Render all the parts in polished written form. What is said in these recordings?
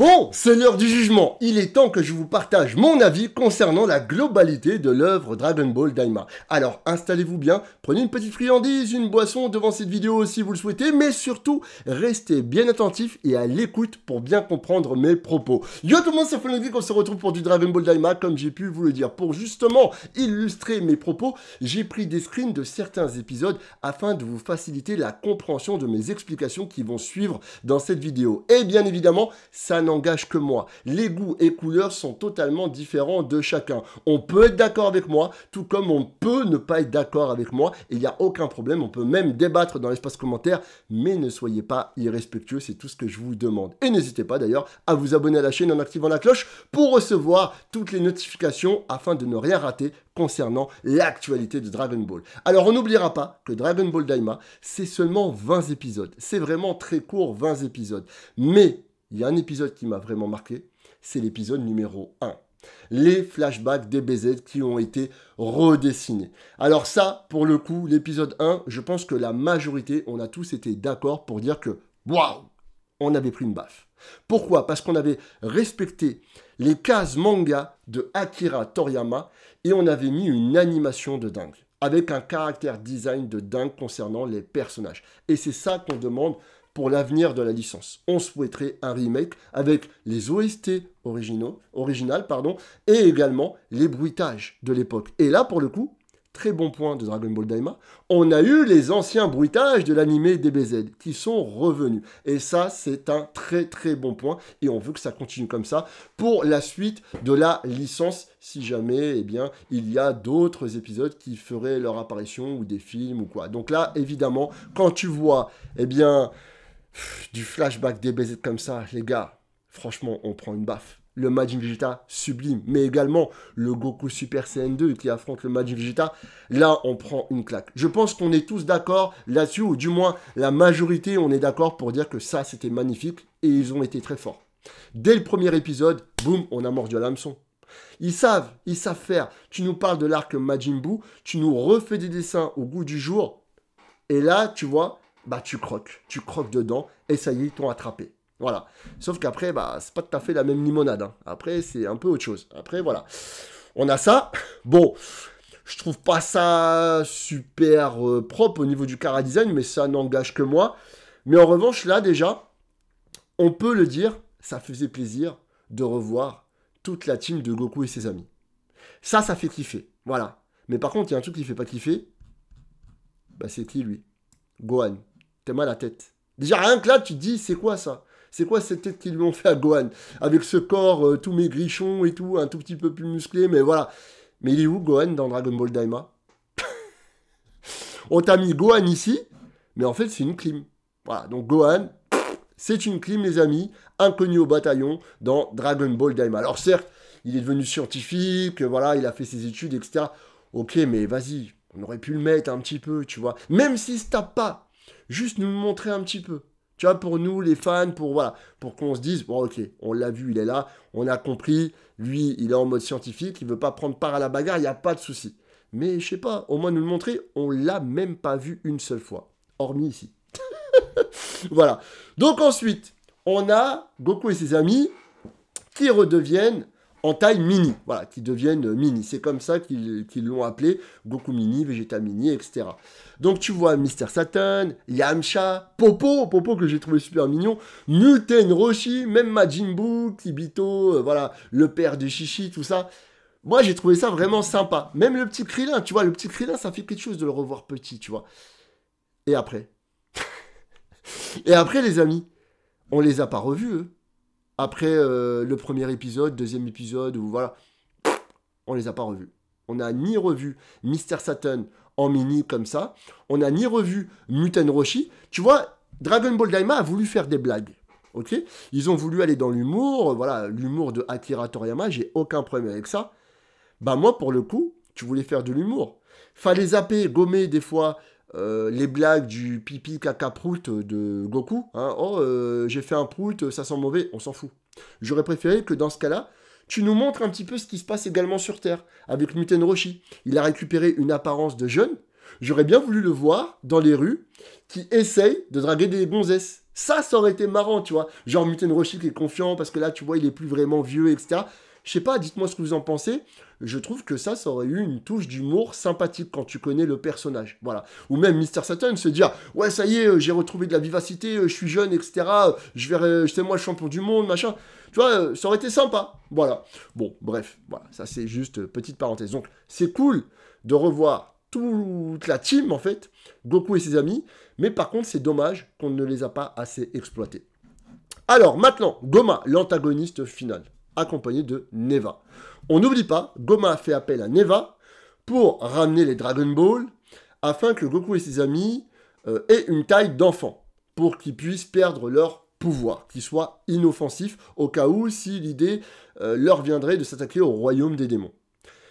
Bon, c'est l'heure du jugement. Il est temps que je vous partage mon avis concernant la globalité de l'œuvre Dragon Ball Daima. Alors, installez-vous bien, prenez une petite friandise, une boisson devant cette vidéo si vous le souhaitez, mais surtout, restez bien attentifs et à l'écoute pour bien comprendre mes propos. Yo tout le monde, c'est Fenelgeek, on se retrouve pour du Dragon Ball Daima, comme j'ai pu vous le dire. Pour justement illustrer mes propos, j'ai pris des screens de certains épisodes afin de vous faciliter la compréhension de mes explications qui vont suivre dans cette vidéo. Et bien évidemment, ça n'engage que moi. Les goûts et couleurs sont totalement différents de chacun. On peut être d'accord avec moi, tout comme on peut ne pas être d'accord avec moi. Et il n'y a aucun problème, on peut même débattre dans l'espace commentaire, mais ne soyez pas irrespectueux, c'est tout ce que je vous demande. Et n'hésitez pas d'ailleurs à vous abonner à la chaîne en activant la cloche pour recevoir toutes les notifications afin de ne rien rater concernant l'actualité de Dragon Ball. Alors on n'oubliera pas que Dragon Ball Daima, c'est seulement 20 épisodes. C'est vraiment très court, 20 épisodes. Mais il y a un épisode qui m'a vraiment marqué, c'est l'épisode numéro 1. Les flashbacks DBZ qui ont été redessinés. Alors ça, pour le coup, l'épisode 1, je pense que la majorité, on a tous été d'accord pour dire que, waouh, on avait pris une baffe. Pourquoi? Parce qu'on avait respecté les cases manga de Akira Toriyama et on avait mis une animation de dingue, avec un caractère design de dingue concernant les personnages. Et c'est ça qu'on demande pour l'avenir de la licence. On souhaiterait un remake avec les OST originales, et également les bruitages de l'époque. Et là, pour le coup, très bon point de Dragon Ball Daima, on a eu les anciens bruitages de l'animé DBZ qui sont revenus. Et ça, c'est un très très bon point. Et on veut que ça continue comme ça pour la suite de la licence, si jamais, eh bien, il y a d'autres épisodes qui feraient leur apparition ou des films ou quoi. Donc là, évidemment, quand tu vois, eh bien, du flashback DBZ comme ça, les gars, franchement, on prend une baffe. Le Majin Vegeta, sublime, mais également le Goku Super Saiyan 2 qui affronte le Majin Vegeta, là, on prend une claque. Je pense qu'on est tous d'accord là-dessus, ou du moins, la majorité, on est d'accord pour dire que ça, c'était magnifique, et ils ont été très forts. Dès le premier épisode, boum, on a mordu à l'hameçon. Ils savent faire. Tu nous parles de l'arc Majin Buu, tu nous refais des dessins au goût du jour, et là, tu vois, bah tu croques dedans, et ça y est, ils t'ont attrapé. Voilà. Sauf qu'après, bah, c'est pas tout à fait la même limonade. Hein. Après, c'est un peu autre chose. Après, voilà. On a ça. Bon, je trouve pas ça super propre au niveau du chara-design, mais ça n'engage que moi. Mais en revanche, là, déjà, on peut le dire, ça faisait plaisir de revoir toute la team de Goku et ses amis. Ça fait kiffer. Voilà. Mais par contre, il y a un truc qui fait pas kiffer. Bah, c'est qui, lui? Gohan. T'es mal à la tête. Déjà, rien que là, tu te dis, c'est quoi ça? C'est quoi cette tête qu'ils lui ont fait à Gohan? Avec ce corps tout maigrichon et tout, un tout petit peu plus musclé, mais voilà. Mais il est où Gohan dans Dragon Ball Daima? On t'a mis Gohan ici, mais en fait, c'est une clim. Voilà, donc Gohan, c'est une clim, les amis, inconnu au bataillon dans Dragon Ball Daima. Alors certes, il est devenu scientifique, voilà, il a fait ses études, etc. Ok, mais vas-y, on aurait pu le mettre un petit peu, tu vois. Même s'il se tape pas, juste nous le montrer un petit peu. Tu vois, pour nous, les fans, pour qu'on se dise, bon, ok, on l'a vu, il est là, on a compris, lui, il est en mode scientifique, il veut pas prendre part à la bagarre, il n'y a pas de souci. Mais, je sais pas, au moins nous le montrer, on l'a même pas vu une seule fois, hormis ici. Voilà. Donc ensuite, on a Goku et ses amis qui redeviennent en taille mini, voilà, qui deviennent mini. C'est comme ça qu'ils l'ont appelé, Goku mini, Vegeta mini, etc. Donc tu vois Mr. Satan, Yamcha, Popo que j'ai trouvé super mignon, Muten Roshi, même Majin Buu, Kibito, voilà, le père de Chichi, tout ça. Moi j'ai trouvé ça vraiment sympa. Même le petit Krillin, tu vois, le petit Krillin, ça fait quelque chose de le revoir petit, tu vois. Et après Et après les amis, on les a pas revus, eux. Après le premier épisode, deuxième épisode, ou voilà, on les a pas revus. On n'a ni revu Mr. Satan en mini comme ça, on n'a ni revu Muten Roshi. Tu vois, Dragon Ball Daima a voulu faire des blagues, ok? Ils ont voulu aller dans l'humour, voilà, l'humour de Akira Toriyama, j'ai aucun problème avec ça. Bah moi, pour le coup, tu voulais faire de l'humour. Fallait zapper, gommer des fois les blagues du pipi caca prout de Goku. Hein. Oh, j'ai fait un prout, ça sent mauvais, on s'en fout. J'aurais préféré que dans ce cas-là, tu nous montres un petit peu ce qui se passe également sur Terre, avec Muten Roshi. Il a récupéré une apparence de jeune, J'aurais bien voulu le voir dans les rues qui essaye de draguer des gonzesses. Ça aurait été marrant, tu vois. Genre Muten Roshi qui est confiant parce que là, tu vois, il est plus vraiment vieux, etc. Je sais pas, dites-moi ce que vous en pensez. Je trouve que ça aurait eu une touche d'humour sympathique quand tu connais le personnage. Voilà. Ou même Mr. Satan se dire, ouais, ça y est, j'ai retrouvé de la vivacité, je suis jeune, etc. C'est moi le champion du monde, machin. Tu vois, ça aurait été sympa. Voilà. Bon, bref, voilà. Ça, c'est juste petite parenthèse. Donc, c'est cool de revoir toute la team, en fait, Goku et ses amis. Mais par contre, c'est dommage qu'on ne les a pas assez exploités. Alors, maintenant, Goma, l'antagoniste final, accompagné de Neva. On n'oublie pas, Goma a fait appel à Neva pour ramener les Dragon Ball afin que Goku et ses amis aient une taille d'enfant, pour qu'ils puissent perdre leur pouvoir, qu'ils soient inoffensifs au cas où si l'idée leur viendrait de s'attaquer au royaume des démons.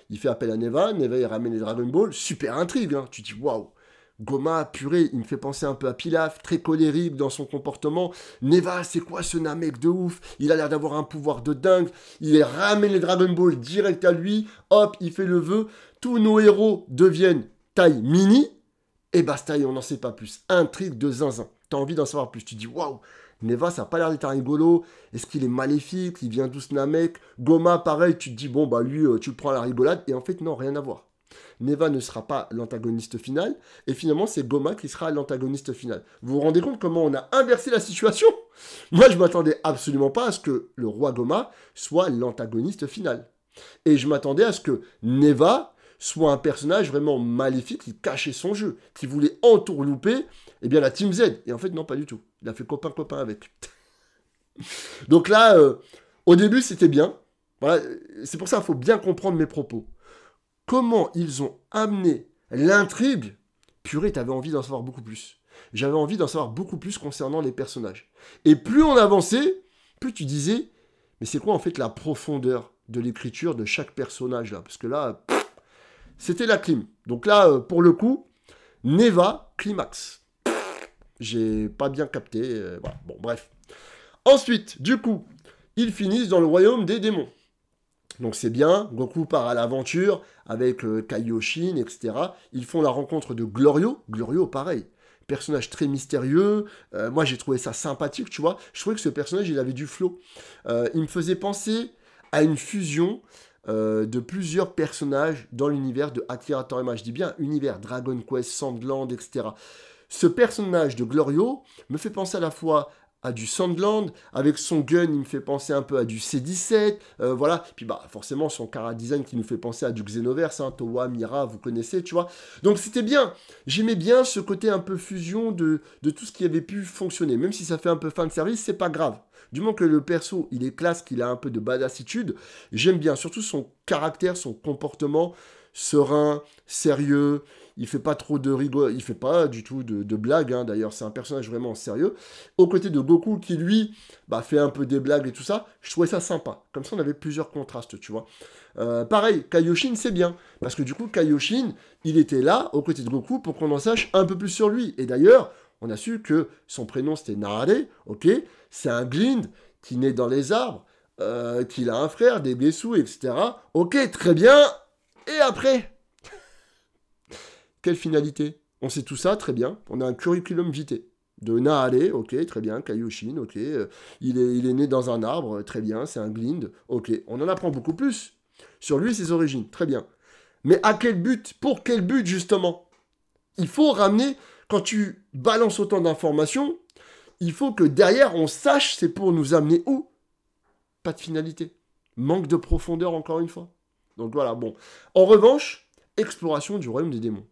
Il fait appel à Neva il ramène les Dragon Ball, super intrigue, hein. Tu te dis waouh, Goma, purée, il me fait penser un peu à Pilaf, très colérique dans son comportement. Neva, c'est quoi ce Namek de ouf? Il a l'air d'avoir un pouvoir de dingue. Il ramène les Dragon Ball direct à lui. Hop, il fait le vœu. Tous nos héros deviennent taille mini. Et basta, on n'en sait pas plus. Intrigue de zinzin. T'as envie d'en savoir plus. Tu dis, waouh, Neva, ça n'a pas l'air d'être un rigolo. Est-ce qu'il est maléfique? Il vient d'où ce Namek? Goma, pareil, tu te dis, bon, bah lui, tu le prends à la rigolade. Et en fait, non, rien à voir. Neva ne sera pas l'antagoniste final, et finalement c'est Goma qui sera l'antagoniste final. Vous vous rendez compte comment on a inversé la situation? Moi je m'attendais absolument pas à ce que le roi Goma soit l'antagoniste final. Et je m'attendais à ce que Neva soit un personnage vraiment maléfique qui cachait son jeu, qui voulait entourlouper la Team Z. Et en fait non, pas du tout. Il a fait copain-copain avec. Donc là, au début c'était bien. Voilà, c'est pour ça qu'il faut bien comprendre mes propos. Comment ils ont amené l'intrigue, purée, t'avais envie d'en savoir beaucoup plus. J'avais envie d'en savoir beaucoup plus concernant les personnages. Et plus on avançait, plus tu disais, mais c'est quoi en fait la profondeur de l'écriture de chaque personnage là? Parce que là, c'était la clim. Donc là, pour le coup, Neva, climax. J'ai pas bien capté. Voilà. Bon, bref. Ensuite, du coup, ils finissent dans le royaume des démons. Donc c'est bien, Goku part à l'aventure avec Kaioshin, etc. Ils font la rencontre de Glorio. Glorio, pareil, personnage très mystérieux. Moi, j'ai trouvé ça sympathique, tu vois. Je trouvais que ce personnage, il avait du flow. Il me faisait penser à une fusion de plusieurs personnages dans l'univers de Akira Toriyama. Je dis bien univers, Dragon Quest, Sandland, etc. Ce personnage de Glorio me fait penser à la fois à du Sandland, avec son gun, il me fait penser un peu à du C-17, voilà, puis bah forcément son chara-design qui nous fait penser à du Xenoverse, hein, Towa, Mira, vous connaissez, tu vois, donc c'était bien, j'aimais bien ce côté un peu fusion de tout ce qui avait pu fonctionner, même si ça fait un peu fan service, c'est pas grave, du moment que le perso, il est classe, qu'il a un peu de badassitude, j'aime bien, surtout son caractère, son comportement, serein, sérieux, il fait pas trop de rigole, il fait pas du tout de blagues, hein, d'ailleurs, c'est un personnage vraiment sérieux. Aux côtés de Goku, qui lui, fait un peu des blagues et tout ça, je trouvais ça sympa. Comme ça, on avait plusieurs contrastes, tu vois. Pareil, Kaioshin, c'est bien, parce que du coup, Kaioshin, il était là, aux côtés de Goku, pour qu'on en sache un peu plus sur lui. Et d'ailleurs, on a su que son prénom, c'était Narade, ok, c'est un Glind qui naît dans les arbres, qu'il a un frère, des Gesu, etc. Ok, très bien, et après quelle finalité? On sait tout ça, très bien. On a un curriculum vitae. De Naare, ok, très bien. Kaioshin, ok. Il est né dans un arbre, très bien. C'est un Glind, ok. On en apprend beaucoup plus sur lui et ses origines, très bien. Mais à quel but? Pour quel but, justement? Il faut ramener, quand tu balances autant d'informations, il faut que derrière, on sache c'est pour nous amener où? Pas de finalité. Manque de profondeur, encore une fois. Donc voilà, bon. En revanche, exploration du royaume des démons.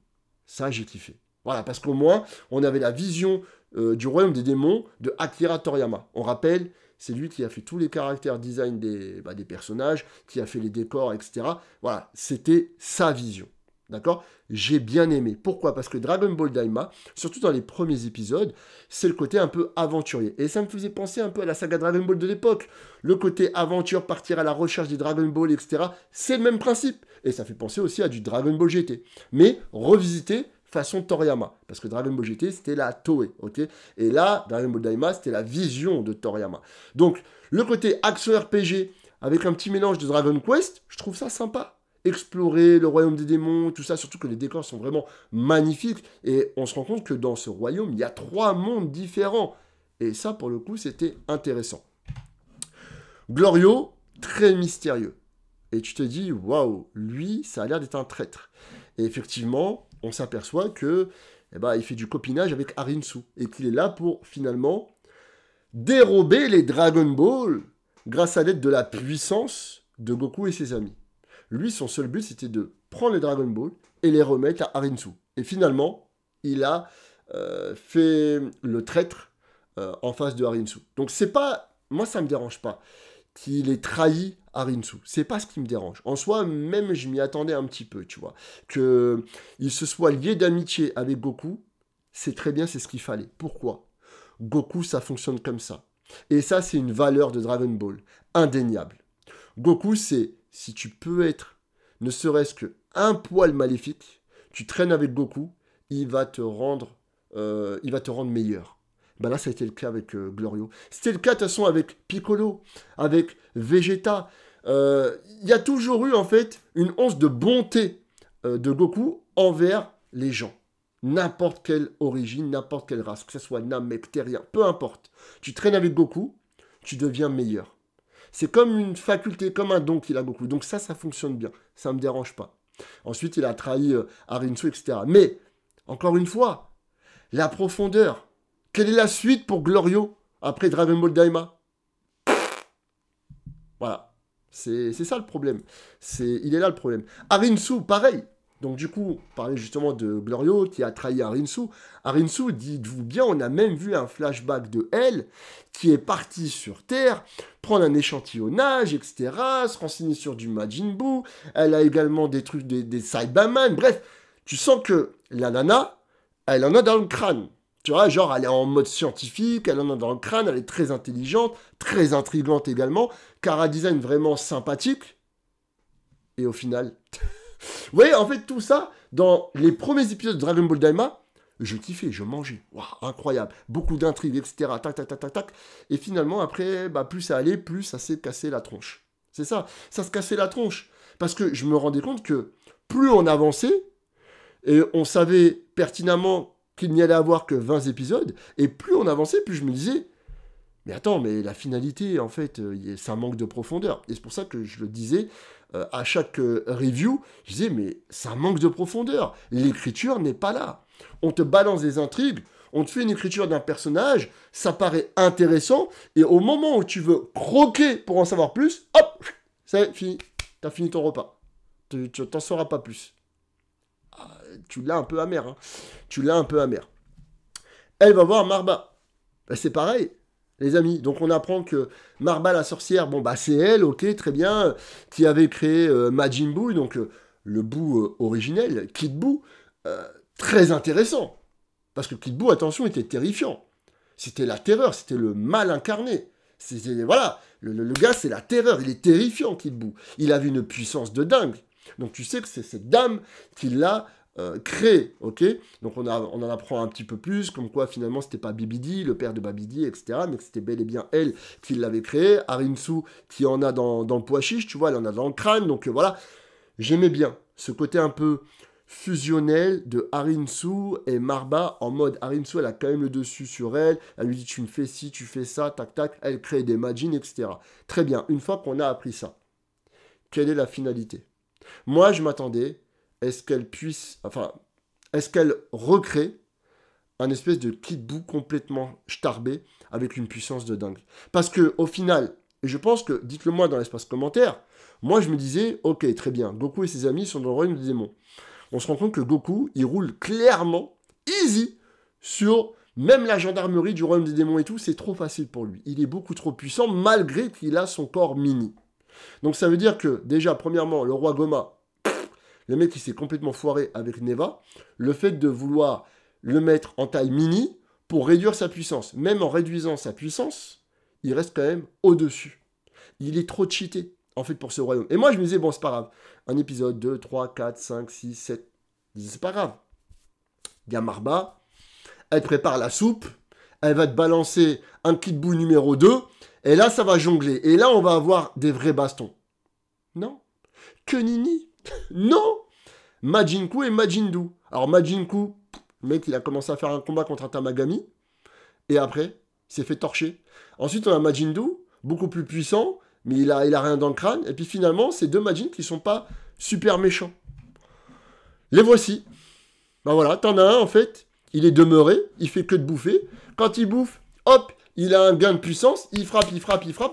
Ça, j'ai kiffé. Voilà, parce qu'au moins, on avait la vision du royaume des démons de Akira Toriyama. On rappelle, c'est lui qui a fait tous les caractères design des personnages, qui a fait les décors, etc. Voilà, c'était sa vision. D'accord? J'ai bien aimé. Pourquoi? Parce que Dragon Ball Daima, surtout dans les premiers épisodes, c'est le côté un peu aventurier. Et ça me faisait penser un peu à la saga Dragon Ball de l'époque. Le côté aventure, partir à la recherche des Dragon Ball, etc. C'est le même principe. Et ça fait penser aussi à du Dragon Ball GT. Mais revisité façon Toriyama. Parce que Dragon Ball GT, c'était la Toei. Ok? Et là, Dragon Ball Daima, c'était la vision de Toriyama. Donc, le côté action RPG avec un petit mélange de Dragon Quest, je trouve ça sympa. explorer le royaume des démons, tout ça, surtout que les décors sont vraiment magnifiques. Et on se rend compte que dans ce royaume, il y a 3 mondes différents. Et ça, pour le coup, c'était intéressant. Glorio, très mystérieux. Et tu te dis, waouh, lui, ça a l'air d'être un traître. Et effectivement, on s'aperçoit que, il fait du copinage avec Arinsu. Et qu'il est là pour, finalement, dérober les Dragon Ball grâce à l'aide de la puissance de Goku et ses amis. Lui, son seul but, c'était de prendre les Dragon Ball et les remettre à Arinsu. Et finalement, il a fait le traître en face de Arinsu. Donc, c'est pas... Moi, ça me dérange pas qu'il ait trahi Arinsu. C'est pas ce qui me dérange. En soi, même, je m'y attendais un petit peu, tu vois. Qu'il se soit lié d'amitié avec Goku, c'est très bien, c'est ce qu'il fallait. Pourquoi ? Goku, ça fonctionne comme ça. Et ça, c'est une valeur de Dragon Ball, indéniable. Goku, c'est, si tu peux être, ne serait-ce que un poil maléfique, tu traînes avec Goku, il va te rendre meilleur. Là, ça a été le cas avec Glorio. C'était le cas, de toute façon, avec Piccolo, avec Vegeta. Il y a toujours eu, en fait, une once de bonté de Goku envers les gens. N'importe quelle origine, n'importe quelle race, que ce soit Namek, Terrien, peu importe. Tu traînes avec Goku, tu deviens meilleur. C'est comme une faculté, comme un don qu'il a Goku. Donc ça fonctionne bien. Ça ne me dérange pas. Ensuite, il a trahi Arinsu, etc. Mais, encore une fois, la profondeur. Quelle est la suite pour Glorio après Dragon Ball Daima? Voilà. C'est ça le problème. Il est là le problème. Arinsu, pareil. Donc du coup, on parlait justement de Glorio qui a trahi Arinsu. Arinsu, dites-vous bien, on a même vu un flashback de elle qui est partie sur Terre, prendre un échantillonnage, etc., se renseigner sur du Majin Buu. Elle a également des trucs, des Saibaman. Bref, tu sens que la nana, elle en a dans le crâne. Tu vois, genre, elle est en mode scientifique, elle en a dans le crâne, elle est très intelligente, très intrigante également, cara design vraiment sympathique. Et au final... Vous voyez, en fait, tout ça, dans les premiers épisodes de Dragon Ball Daima, je kiffais, je mangeais. Waouh, incroyable. Beaucoup d'intrigues, etc. Tac, tac, tac, tac, tac. Et finalement, après, plus ça allait, plus ça s'est cassé la tronche. C'est ça, ça se cassait la tronche. Parce que je me rendais compte que plus on avançait, et on savait pertinemment qu'il n'y allait avoir que 20 épisodes, et plus on avançait, plus je me disais, mais attends, mais la finalité, en fait, ça manque de profondeur. Et c'est pour ça que je le disais à chaque review, je disais, mais ça manque de profondeur. L'écriture n'est pas là. On te balance des intrigues, on te fait une écriture d'un personnage, ça paraît intéressant, et au moment où tu veux croquer pour en savoir plus, hop, c'est fini. T'as fini ton repas. Tu t'en sauras pas plus. Ah, tu l'as un peu amer, hein. Tu l'as un peu amer. Elle va voir Marba. C'est pareil. Les amis, donc on apprend que Marba la sorcière, c'est elle, ok, très bien, qui avait créé Majin Buu, donc le Buu originel, Kid Buu, très intéressant. Parce que Kid Buu, attention, était terrifiant. C'était la terreur, c'était le mal incarné. Voilà, le gars, c'est la terreur, il est terrifiant, Kid Buu. Il avait une puissance de dingue. Donc tu sais que c'est cette dame qui l'a créé, ok. Donc on en apprend un petit peu plus, comme quoi finalement c'était pas Bibidi, le père de Babidi, etc., mais que c'était bel et bien elle qui l'avait créé. Arinsu qui en a dans le pois chiche, tu vois, elle en a dans le crâne, donc voilà. J'aimais bien ce côté un peu fusionnel de Arinsu et Marba, en mode Arinsu, elle a quand même le dessus sur elle, elle lui dit tu me fais ci, tu fais ça, tac tac, elle crée des Majin, etc. Très bien, une fois qu'on a appris ça, quelle est la finalité? Moi je m'attendais, est-ce qu'elle recrée un espèce de Kid Buu complètement starbé avec une puissance de dingue? Parce que au final, et je pense que, dites-le moi dans l'espace commentaire, moi je me disais, ok, très bien, Goku et ses amis sont dans le royaume des démons. On se rend compte que Goku, il roule clairement, easy, sur même la gendarmerie du royaume des démons et tout, c'est trop facile pour lui. Il est beaucoup trop puissant, malgré qu'il a son corps mini. Donc ça veut dire que, déjà, premièrement, le roi Goma, le mec qui s'est complètement foiré avec Neva, le fait de vouloir le mettre en taille mini pour réduire sa puissance. Même en réduisant sa puissance, il reste quand même au-dessus. Il est trop cheaté, en fait, pour ce royaume. Et moi, je me disais, bon, c'est pas grave. Un épisode, 2, 3, 4, 5, 6, 7. C'est pas grave. Il y a Marba, elle prépare la soupe, elle va te balancer un Kid Buu numéro 2, et là, ça va jongler. Et là, on va avoir des vrais bastons. Non. Que nini. Non, Majinku et Majindu. Alors Majinku, le mec, il a commencé à faire un combat contre un Tamagami. Et après, il s'est fait torcher. Ensuite, on a Majindu, beaucoup plus puissant, mais il a rien dans le crâne. Et puis finalement, c'est deux Majin qui sont pas super méchants. Les voici. Ben voilà, t'en as un en fait, il est demeuré, il fait que de bouffer. Quand il bouffe, hop, il a un gain de puissance, il frappe,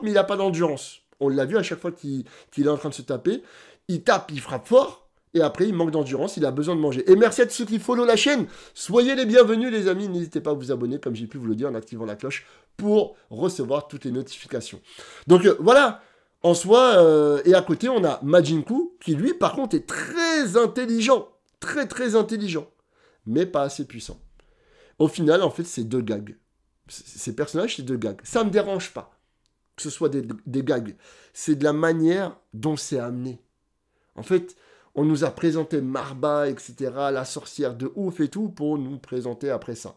mais il n'a pas d'endurance. On l'a vu à chaque fois qu'il est en train de se taper. Il tape, il frappe fort. Et après, il manque d'endurance, il a besoin de manger. Et merci à tous ceux qui follow la chaîne. Soyez les bienvenus, les amis. N'hésitez pas à vous abonner, comme j'ai pu vous le dire, en activant la cloche pour recevoir toutes les notifications. Donc voilà, en soi, et à côté, on a Majinku, qui lui, par contre, est très intelligent. Très, très intelligent. Mais pas assez puissant. Au final, en fait, c'est deux gags. Ces personnages, c'est deux gags. Ça ne me dérange pas que ce soit des gags. C'est de la manière dont c'est amené. En fait, on nous a présenté Marba, etc., la sorcière de ouf et tout, pour nous présenter après ça.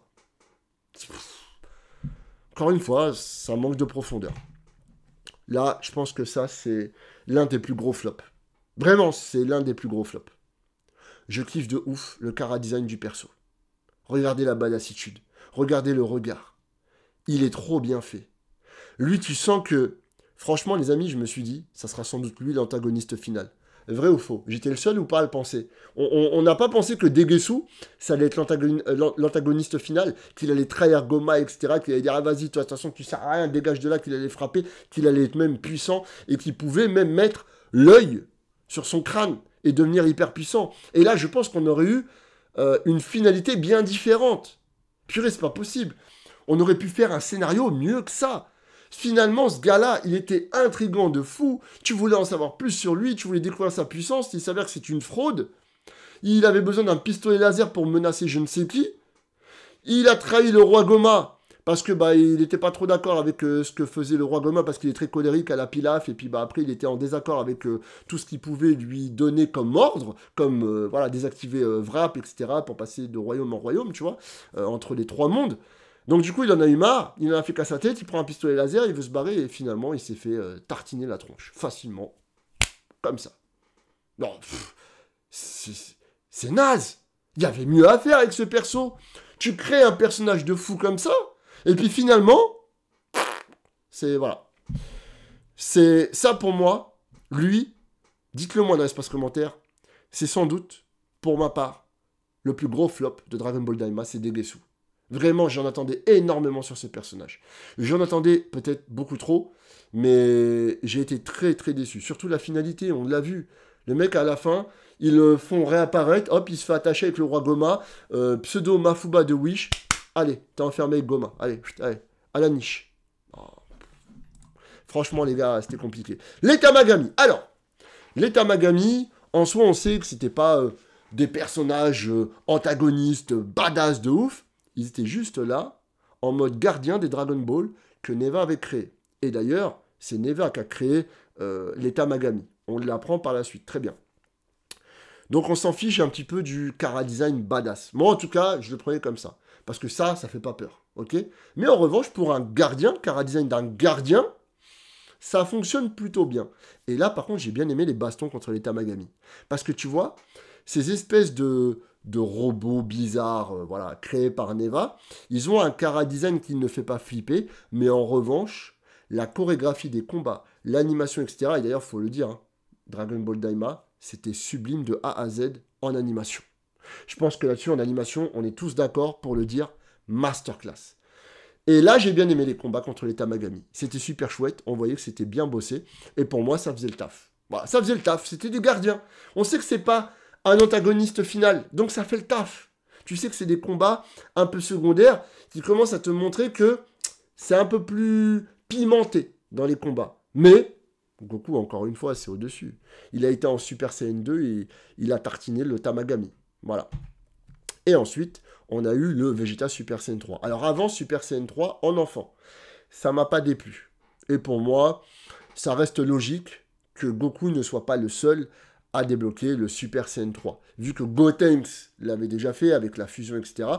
Encore une fois, ça manque de profondeur. Là, je pense que ça, c'est l'un des plus gros flops. Vraiment, c'est l'un des plus gros flops. Je kiffe de ouf le chara-design du perso. Regardez la badassitude. Regardez le regard. Il est trop bien fait. Lui, tu sens que... Franchement, les amis, je me suis dit, ça sera sans doute lui l'antagoniste final. Vrai ou faux? J'étais le seul ou pas à le penser? On n'a pas pensé que Degesu, ça allait être l'antagoniste final, qu'il allait trahir Goma, etc., qu'il allait dire, ah vas-y, toi, de toute façon, tu sers à rien, dégage de là, qu'il allait frapper, qu'il allait être même puissant, et qu'il pouvait même mettre l'œil sur son crâne, et devenir hyper puissant. Et là, je pense qu'on aurait eu une finalité bien différente. Purée, c'est pas possible. On aurait pu faire un scénario mieux que ça. Finalement, ce gars-là, il était intriguant de fou. Tu voulais en savoir plus sur lui, tu voulais découvrir sa puissance. Il s'avère que c'est une fraude. Il avait besoin d'un pistolet laser pour menacer je ne sais qui. Il a trahi le roi Goma parce que il n'était pas trop d'accord avec ce que faisait le roi Goma parce qu'il est très colérique à la pilaf. Et puis après, il était en désaccord avec tout ce qu'il pouvait lui donner comme ordre, comme désactiver Vrap, etc. pour passer de royaume en royaume, tu vois, entre les trois mondes. Donc du coup, il en a eu marre, il en a fait qu'à sa tête, il prend un pistolet laser, il veut se barrer, et finalement, il s'est fait tartiner la tronche, facilement, comme ça. Non, c'est naze. Il y avait mieux à faire avec ce perso. Tu crées un personnage de fou comme ça, et puis finalement, c'est, voilà. C'est ça pour moi, lui, dites-le moi dans l'espace commentaire, c'est sans doute, pour ma part, le plus gros flop de Dragon Ball Daima, c'est Degesu. Vraiment, j'en attendais énormément sur ce personnage. J'en attendais peut-être beaucoup trop, mais j'ai été très très déçu. Surtout la finalité, on l'a vu. Le mec, à la fin, ils le font réapparaître, hop, il se fait attacher avec le roi Goma, pseudo Mafuba de Wish. Allez, t'es enfermé avec Goma. Allez, à la niche. Oh. Franchement, les gars, c'était compliqué. Les Tamagami. Alors, les Tamagami, en soi, on sait que c'était pas des personnages antagonistes, badass de ouf. Ils étaient juste là, en mode gardien des Dragon Ball que Neva avait créé. Et d'ailleurs, c'est Neva qui a créé les Tamagami. On l'apprend par la suite, très bien. Donc on s'en fiche un petit peu du chara-design badass. Moi en tout cas, je le prenais comme ça. Parce que ça fait pas peur, ok? Mais en revanche, pour un gardien, chara-design d'un gardien, ça fonctionne plutôt bien. Et là, par contre, j'ai bien aimé les bastons contre les Tamagami. Parce que tu vois, ces espèces de robots bizarres, créés par Neva, ils ont un chara-design qui ne fait pas flipper, mais en revanche, la chorégraphie des combats, l'animation, etc., et d'ailleurs, il faut le dire, hein, Dragon Ball Daima, c'était sublime de A à Z en animation. Je pense que là-dessus, en animation, on est tous d'accord pour le dire, masterclass. Et là, j'ai bien aimé les combats contre les Tamagami. C'était super chouette, on voyait que c'était bien bossé, et pour moi, ça faisait le taf. Voilà, ça faisait le taf, c'était des gardiens. On sait que c'est pas un antagoniste final, donc ça fait le taf. Tu sais que c'est des combats un peu secondaires qui commencent à te montrer que c'est un peu plus pimenté dans les combats. Mais Goku, encore une fois, c'est au-dessus. Il a été en Super Saiyan 2 et il a tartiné le Tamagami. Voilà. Et ensuite, on a eu le Vegeta Super Saiyan 3. Alors avant Super Saiyan 3, en enfant, ça m'a pas déplu. Et pour moi, ça reste logique que Goku ne soit pas le seul à débloquer le Super Saiyan 3. Vu que Gotenks l'avait déjà fait avec la fusion, etc.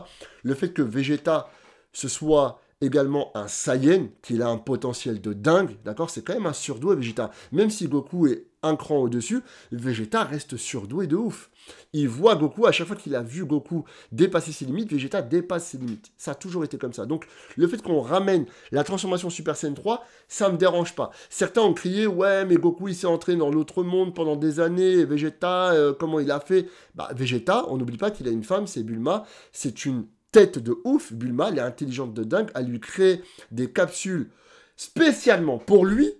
Le fait que Vegeta se soit également un Saiyan, qui a un potentiel de dingue, d'accord? C'est quand même un surdoué Vegeta. Même si Goku est un cran au-dessus, Vegeta reste surdoué de ouf. Il voit Goku, à chaque fois qu'il a vu Goku dépasser ses limites, Vegeta dépasse ses limites. Ça a toujours été comme ça. Donc, le fait qu'on ramène la transformation Super Saiyan 3, ça me dérange pas. Certains ont crié, ouais, mais Goku, il s'est entraîné dans l'autre monde pendant des années, et Vegeta, comment il a fait? Bah, Vegeta, on n'oublie pas qu'il a une femme, c'est Bulma, c'est une tête de ouf. Bulma, elle est intelligente de dingue, elle lui crée des capsules spécialement pour lui,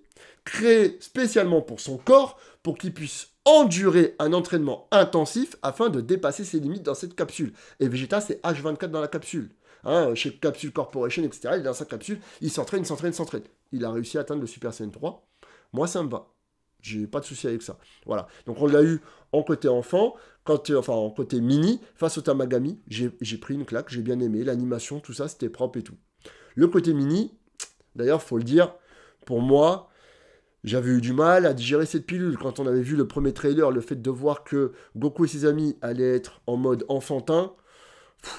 créées spécialement pour son corps, pour qu'il puisse endurer un entraînement intensif afin de dépasser ses limites dans cette capsule. Et Vegeta, c'est H24 dans la capsule. Hein, chez Capsule Corporation, etc., il est dans sa capsule, il s'entraîne. Il a réussi à atteindre le Super Saiyan 3. Moi, ça me va. J'ai pas de souci avec ça. Voilà. Donc, on l'a eu en côté enfant, en côté mini, face au Tamagami. J'ai pris une claque, j'ai bien aimé. L'animation, tout ça, c'était propre et tout. Le côté mini, d'ailleurs, faut le dire, pour moi, j'avais eu du mal à digérer cette pilule. Quand on avait vu le premier trailer, le fait de voir que Goku et ses amis allaient être en mode enfantin,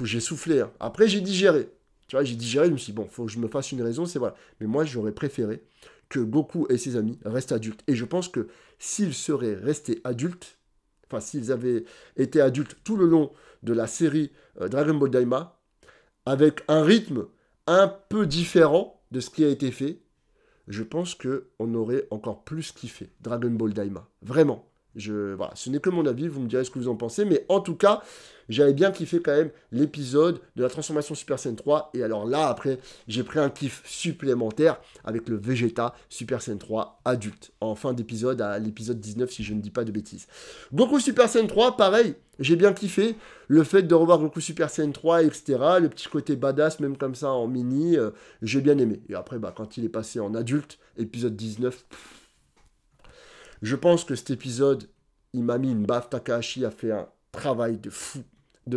j'ai soufflé. Hein. Après, j'ai digéré. Tu vois, j'ai digéré, je me suis dit, bon, faut que je me fasse une raison, c'est voilà. Mais moi, j'aurais préféré que Goku et ses amis restent adultes. Et je pense que s'ils seraient restés adultes, enfin, s'ils avaient été adultes tout le long de la série Dragon Ball Daima, avec un rythme un peu différent de ce qui a été fait, je pense qu'on aurait encore plus kiffé Dragon Ball Daima. Vraiment. Voilà, ce n'est que mon avis, vous me direz ce que vous en pensez, mais en tout cas, j'avais bien kiffé quand même l'épisode de la transformation Super Saiyan 3, et alors là, après, j'ai pris un kiff supplémentaire avec le Vegeta Super Saiyan 3 adulte, en fin d'épisode, à l'épisode 19, si je ne dis pas de bêtises. Goku Super Saiyan 3, pareil, j'ai bien kiffé le fait de revoir Goku Super Saiyan 3, etc., le petit côté badass, même comme ça, en mini, j'ai bien aimé. Et après, quand il est passé en adulte, épisode 19, je pense que cet épisode, il m'a mis une baffe. Takahashi a fait un travail de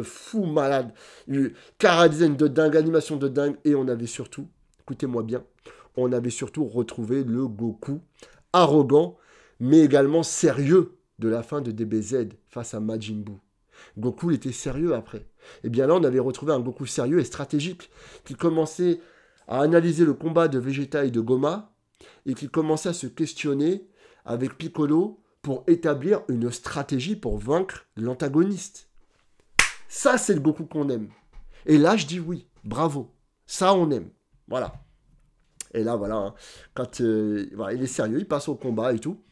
fou malade. Chara design de dingue, animation de dingue. Et on avait surtout, écoutez-moi bien, on avait surtout retrouvé le Goku arrogant, mais également sérieux de la fin de DBZ face à Majin Buu. Goku, il était sérieux après. Et bien là, on avait retrouvé un Goku sérieux et stratégique qui commençait à analyser le combat de Vegeta et de Goma et qui commençait à se questionner avec Piccolo pour établir une stratégie pour vaincre l'antagoniste. Ça, c'est le Goku qu'on aime. Et là, je dis oui, bravo. Ça, on aime. Voilà. Et là, voilà, hein, quand voilà, il est sérieux, il passe au combat et tout.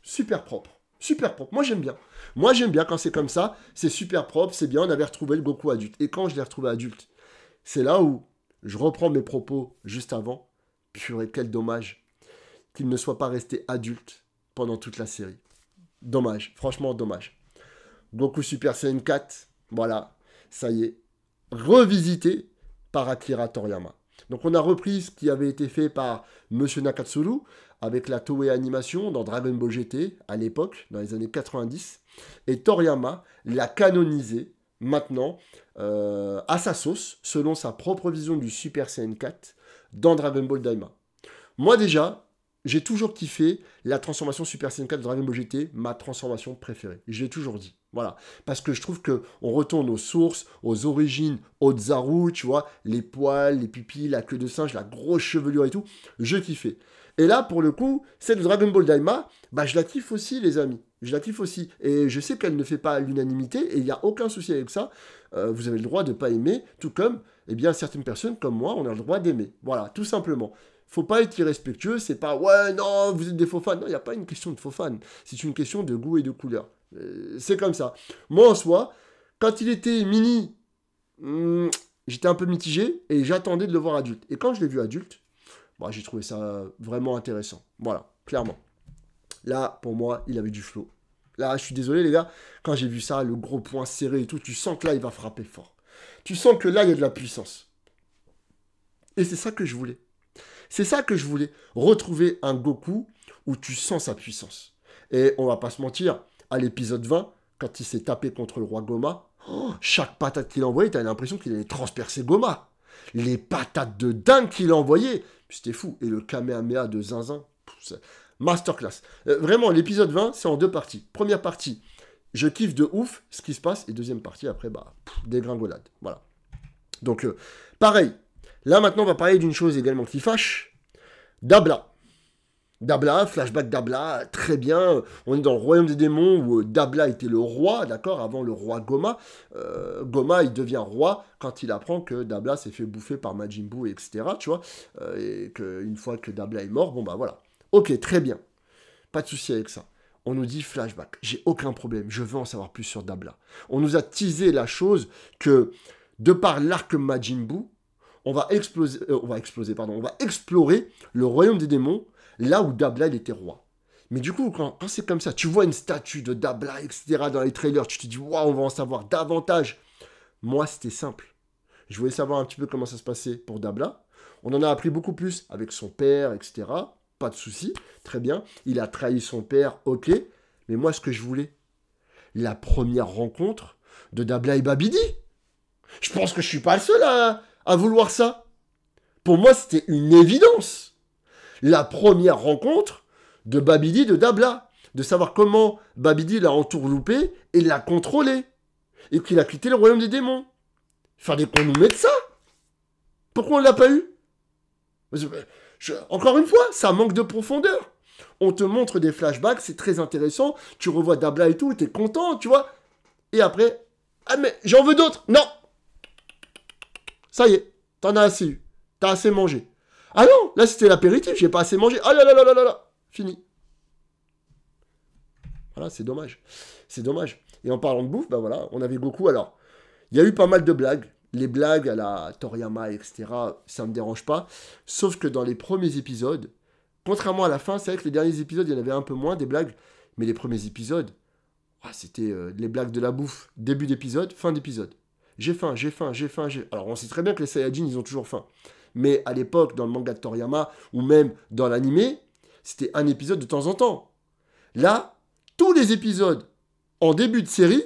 Super propre. Super propre. Moi, j'aime bien. Moi, j'aime bien quand c'est comme ça. C'est super propre, c'est bien. On avait retrouvé le Goku adulte. Et quand je l'ai retrouvé adulte, c'est là où je reprends mes propos juste avant. Purée, quel dommage qu'il ne soit pas resté adulte pendant toute la série. Dommage, franchement dommage. Goku Super Saiyan 4, voilà, ça y est, revisité par Akira Toriyama. Donc on a repris ce qui avait été fait par Monsieur Nakatsuru avec la Toei Animation dans Dragon Ball GT à l'époque, dans les années 90. Et Toriyama l'a canonisé maintenant à sa sauce, selon sa propre vision du Super Saiyan 4 dans Dragon Ball Daima. Moi déjà, j'ai toujours kiffé la transformation Super Saiyan 4 de Dragon Ball GT, ma transformation préférée. Je l'ai toujours dit. Voilà. Parce que je trouve qu'on retourne aux sources, aux origines, aux Zaru, tu vois, les poils, les pupilles, la queue de singe, la grosse chevelure et tout. Je kiffais. Et là, pour le coup, celle de Dragon Ball Daima, je la kiffe aussi, les amis. Je la kiffe aussi. Et je sais qu'elle ne fait pas l'unanimité, et il n'y a aucun souci avec ça. Vous avez le droit de ne pas aimer, tout comme, certaines personnes comme moi, on a le droit d'aimer. Voilà, tout simplement. Faut pas être irrespectueux, c'est pas « ouais, non, vous êtes des faux fans ». Non, il n'y a pas une question de faux fans. C'est une question de goût et de couleur. C'est comme ça. Moi, en soi, quand il était mini, j'étais un peu mitigé et j'attendais de le voir adulte. Et quand je l'ai vu adulte, j'ai trouvé ça vraiment intéressant. Voilà, clairement. Là, pour moi, il avait du flow. Là, je suis désolé, les gars, quand j'ai vu ça, le gros poing serré et tout, tu sens que là, il va frapper fort. Tu sens que là, il y a de la puissance. Et c'est ça que je voulais. C'est ça que je voulais. Retrouver un Goku où tu sens sa puissance. Et on va pas se mentir, à l'épisode 20, quand il s'est tapé contre le roi Goma, chaque patate qu'il envoyait, t'avais l'impression qu'il allait transpercer Goma. Les patates de dingue qu'il envoyait, c'était fou. Et le Kamehameha de Zinzin, masterclass. Vraiment, l'épisode 20, c'est en deux parties. Première partie, je kiffe de ouf ce qui se passe. Et deuxième partie, après, dégringolade. Voilà. Donc, pareil. Là, maintenant, on va parler d'une chose également qui fâche. Dabla. Dabla, flashback Dabla, très bien. On est dans le royaume des démons où Dabla était le roi, d'accord, avant le roi Goma. Goma, il devient roi quand il apprend que Dabla s'est fait bouffer par Majin Buu, etc., tu vois. Et qu'une fois que Dabla est mort, bon bah voilà. Ok, très bien. Pas de souci avec ça. On nous dit flashback. J'ai aucun problème. Je veux en savoir plus sur Dabla. On nous a teasé la chose que, de par l'arc Majin Buu, on va explorer le royaume des démons, là où Dabla il était roi. Mais du coup, quand c'est comme ça, tu vois une statue de Dabla, etc. dans les trailers, tu te dis, waouh, on va en savoir davantage. Moi, c'était simple. Je voulais savoir un petit peu comment ça se passait pour Dabla. On en a appris beaucoup plus avec son père, etc. Pas de souci, très bien. Il a trahi son père, ok. Mais moi, ce que je voulais, la première rencontre de Dabla et Babidi. Je pense que je suis pas le seul à vouloir ça. Pour moi, c'était une évidence. La première rencontre de Babidi de Dabla. De savoir comment Babidi l'a entourloupé et l'a contrôlé. Et qu'il a quitté le royaume des démons. Fallait qu'on nous mette ça. Pourquoi on l'a pas eu? Encore une fois, ça manque de profondeur. On te montre des flashbacks, c'est très intéressant. Tu revois Dabla et tout, t'es content, tu vois. Et après, ah mais j'en veux d'autres. Non. Ça y est, t'en as assez eu. T'as assez mangé. Ah non, là c'était l'apéritif, j'ai pas assez mangé. Ah là là là là là là. Fini. Voilà, c'est dommage. C'est dommage. Et en parlant de bouffe, bah voilà, on avait Goku. Alors, il y a eu pas mal de blagues. Les blagues à la Toriyama, etc., ça me dérange pas. Sauf que dans les premiers épisodes, contrairement à la fin, c'est vrai que les derniers épisodes, il y en avait un peu moins des blagues. Mais les premiers épisodes, c'était les blagues de la bouffe. Début d'épisode, fin d'épisode. J'ai faim, j'ai faim, j'ai faim, j'ai... Alors on sait très bien que les Saiyajins, ils ont toujours faim. Mais à l'époque, dans le manga de Toriyama, ou même dans l'animé, c'était un épisode de temps en temps. Là, tous les épisodes, en début de série,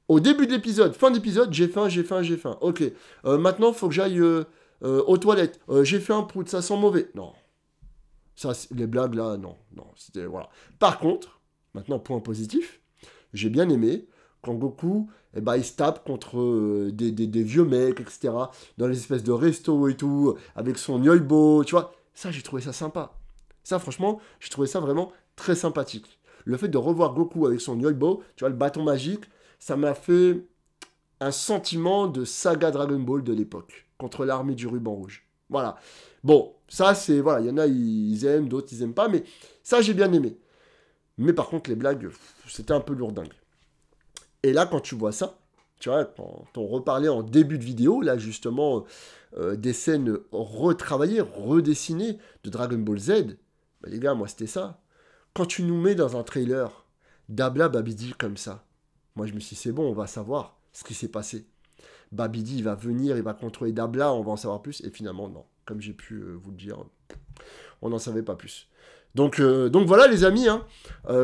au début de l'épisode, fin d'épisode, j'ai faim, j'ai faim, j'ai faim. Ok, maintenant, il faut que j'aille aux toilettes. J'ai fait un prout, ça sent mauvais. Non. Ça, les blagues là, non. Non, c'était... Voilà. Par contre, maintenant, point positif, j'ai bien aimé quand Goku, il se tape contre des vieux mecs, etc. Dans les espèces de restos et tout, avec son yoibo, tu vois. Ça, j'ai trouvé ça sympa. Ça, franchement, j'ai trouvé ça vraiment très sympathique. Le fait de revoir Goku avec son yoibo, tu vois, le bâton magique, ça m'a fait un sentiment de saga Dragon Ball de l'époque, contre l'armée du ruban rouge. Voilà. Bon, ça, c'est... Voilà, il y en a, ils aiment, d'autres, ils aiment pas, mais ça, j'ai bien aimé. Mais par contre, les blagues, c'était un peu lourdingue. Et là, quand tu vois ça, tu vois, quand on reparlait en début de vidéo, là, justement, des scènes retravaillées, redessinées de Dragon Ball Z, bah, les gars, moi, c'était ça. Quand tu nous mets dans un trailer Dabla Babidi comme ça, moi, je me suis dit, c'est bon, on va savoir ce qui s'est passé. Babidi, il va venir, il va contrôler Dabla, on va en savoir plus. Et finalement, non. Comme j'ai pu vous le dire, on n'en savait pas plus. Donc voilà, les amis, hein,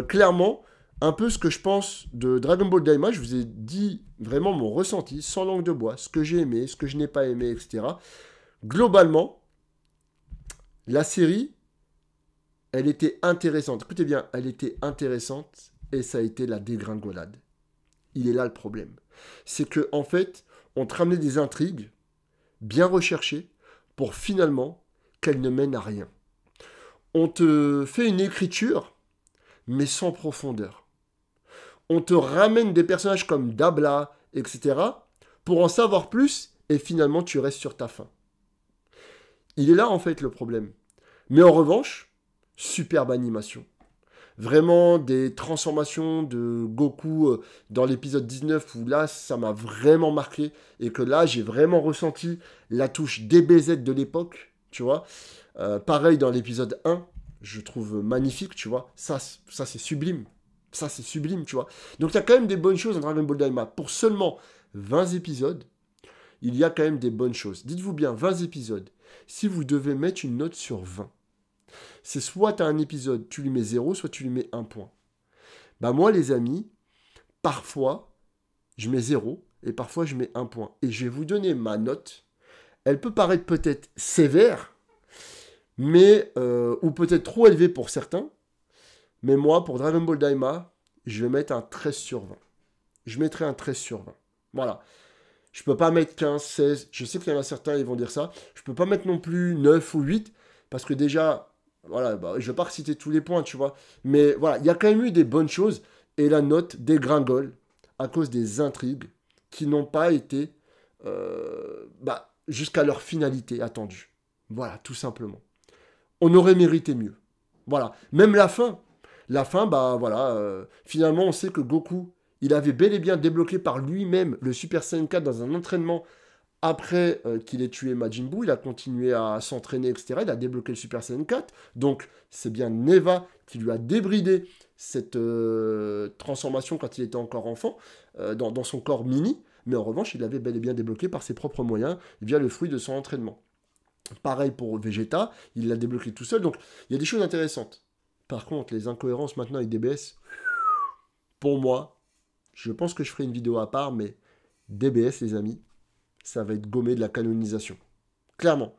clairement, un peu ce que je pense de Dragon Ball Daima. Je vous ai dit vraiment mon ressenti, sans langue de bois, ce que j'ai aimé, ce que je n'ai pas aimé, etc. Globalement, la série, elle était intéressante. Écoutez bien, elle était intéressante et ça a été la dégringolade. Il est là le problème. C'est que en fait, on te ramenait des intrigues bien recherchées pour finalement qu'elles ne mènent à rien. On te fait une écriture, mais sans profondeur. On te ramène des personnages comme Dabla, etc., pour en savoir plus, et finalement tu restes sur ta faim. Il est là en fait le problème. Mais en revanche, superbe animation. Vraiment des transformations de Goku dans l'épisode 19 où là ça m'a vraiment marqué et que là j'ai vraiment ressenti la touche DBZ de l'époque, tu vois. Pareil dans l'épisode 1, je trouve magnifique, tu vois. Ça c'est sublime. Ça c'est sublime, tu vois. Donc il y a quand même des bonnes choses dans Dragon Ball Daima. Pour seulement 20 épisodes, il y a quand même des bonnes choses. Dites-vous bien, 20 épisodes. Si vous devez mettre une note sur 20, c'est soit tu as un épisode, tu lui mets 0, soit tu lui mets 1 point. Bah moi les amis, parfois je mets 0 et parfois je mets 1 point. Et je vais vous donner ma note. Elle peut paraître peut-être sévère, mais ou peut-être trop élevée pour certains. Mais moi, pour Dragon Ball Daima, je vais mettre un 13 sur 20. Je mettrai un 13 sur 20. Voilà. Je peux pas mettre 15, 16. Je sais qu'il y en a certains, ils vont dire ça. Je peux pas mettre non plus 9 ou 8. Parce que déjà, voilà, bah, je vais pas reciter tous les points, tu vois. Mais voilà, il y a quand même eu des bonnes choses. Et la note dégringole à cause des intrigues qui n'ont pas été jusqu'à leur finalité attendue. Voilà, tout simplement. On aurait mérité mieux. Voilà. Même la fin. La fin, bah voilà. Finalement, on sait que Goku, il avait bel et bien débloqué par lui-même le Super Saiyan 4 dans un entraînement après qu'il ait tué Majin Buu. Il a continué à s'entraîner, etc. Il a débloqué le Super Saiyan 4. Donc, c'est bien Neva qui lui a débridé cette transformation quand il était encore enfant, dans son corps mini. Mais en revanche, il l'avait bel et bien débloqué par ses propres moyens, via le fruit de son entraînement. Pareil pour Vegeta, il l'a débloqué tout seul. Donc, il y a des choses intéressantes. Par contre, les incohérences maintenant avec DBS, pour moi, je pense que je ferai une vidéo à part, mais DBS, les amis, ça va être gommé de la canonisation. Clairement,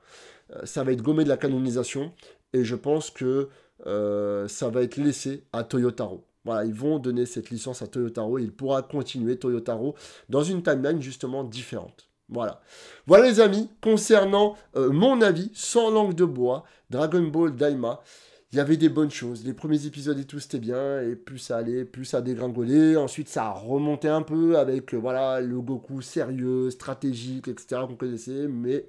ça va être gommé de la canonisation, et je pense que ça va être laissé à Toyotaro. Voilà, ils vont donner cette licence à Toyotaro, et il pourra continuer Toyotaro dans une timeline justement différente. Voilà. Voilà les amis, concernant mon avis, sans langue de bois, Dragon Ball Daima, il y avait des bonnes choses. Les premiers épisodes et tout, c'était bien, et plus ça allait, plus ça dégringolait. Ensuite, ça a remonté un peu avec voilà, le Goku sérieux, stratégique, etc. qu'on connaissait, mais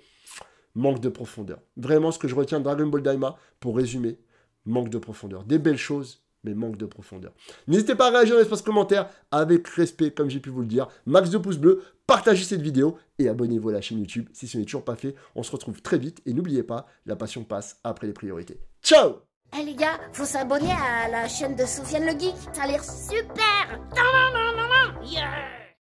manque de profondeur. Vraiment, ce que je retiens de Dragon Ball Daima, pour résumer, manque de profondeur. Des belles choses, mais manque de profondeur. N'hésitez pas à réagir dans l'espace commentaire, avec respect, comme j'ai pu vous le dire. Max de pouces bleus, partagez cette vidéo et abonnez-vous à la chaîne YouTube si ce n'est toujours pas fait. On se retrouve très vite et n'oubliez pas, la passion passe après les priorités. Ciao! Eh les gars, faut s'abonner à la chaîne de Sofiane le Geek, ça a l'air super. Yeah.